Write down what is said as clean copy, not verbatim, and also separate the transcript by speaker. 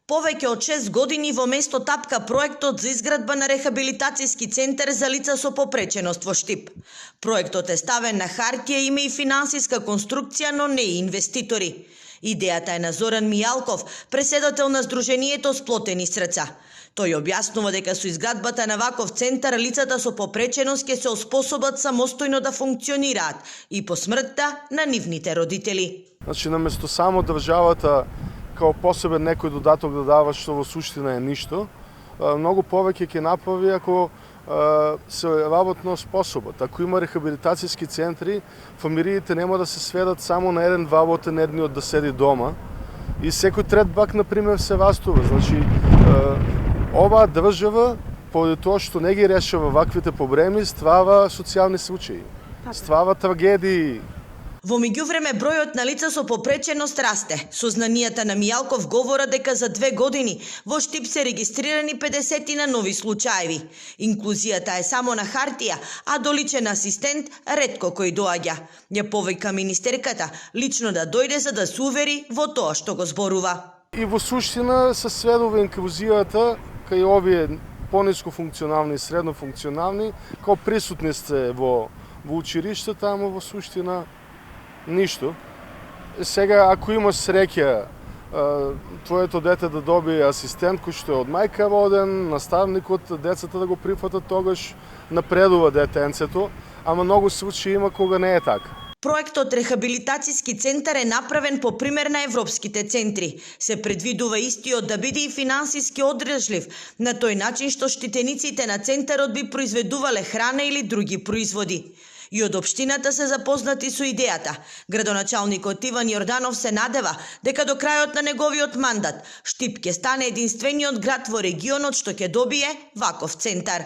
Speaker 1: Повеќе од 6 години во место тапка проектот за изградба на рехабилитацијски центар за лица со попреченост во Штип. Проектот е ставен на хартија, има и финансиска конструкција, но не и инвеститори. Идејата е на Зоран Мијалков, преседател на Сдруженијето Сплотени срца. Тој објаснува дека со изградбата на ваков центар лицата со попреченост ќе се оспособат самостојно да функционираат и по смртта на нивните родители.
Speaker 2: Значи, наместо само државата као посебен некој додаток да дава, што во суштина е ништо, многу повеќе ќе направи ако се работно способат. Ако има рехабилитацијски центри, фамилиите нема да се сведат само на еден ваботен, едниот да седи дома и секој трет бак, например, се вастува. Значи, оваа држава, поради тоа што не ги решава ваквите проблеми, ствава социјални случаи, ствава трагедии.
Speaker 1: Во меѓувреме бројот на лица со попреченост расте. Сознанијата на Мијалков говорат дека за 2 години во Штип се регистрирани 50 на нови случаеви. Инклузијата е само на хартија, а до личен асистент ретко кој доаѓа. Ја повика министерката лично да дојде за да се увери во тоа што го зборува.
Speaker 2: И во суштина се сведува инклузијата кај овие пониско функционални и средно функционални, као присутни сте во училиштето, ама во суштина ништо. Сега, ако имаш среќа твоето дете да добие асистент кој што е од мајка роден, наставникот, децата да го прифатат, тогаш напредува детенцето, ама многу случаи има кога не е така.
Speaker 1: Проектот рехабилитацијски центар е направен по пример на европските центри. Се предвидува истиот да биде и финансиски одржлив, на тој начин што штитениците на центарот би произведувале храна или други производи. И од општината се запознати со идејата. Градоначалникот Иван Јорданов се надева дека до крајот на неговиот мандат Штип ќе стане единствениот град во регионот што ќе добие ваков центар.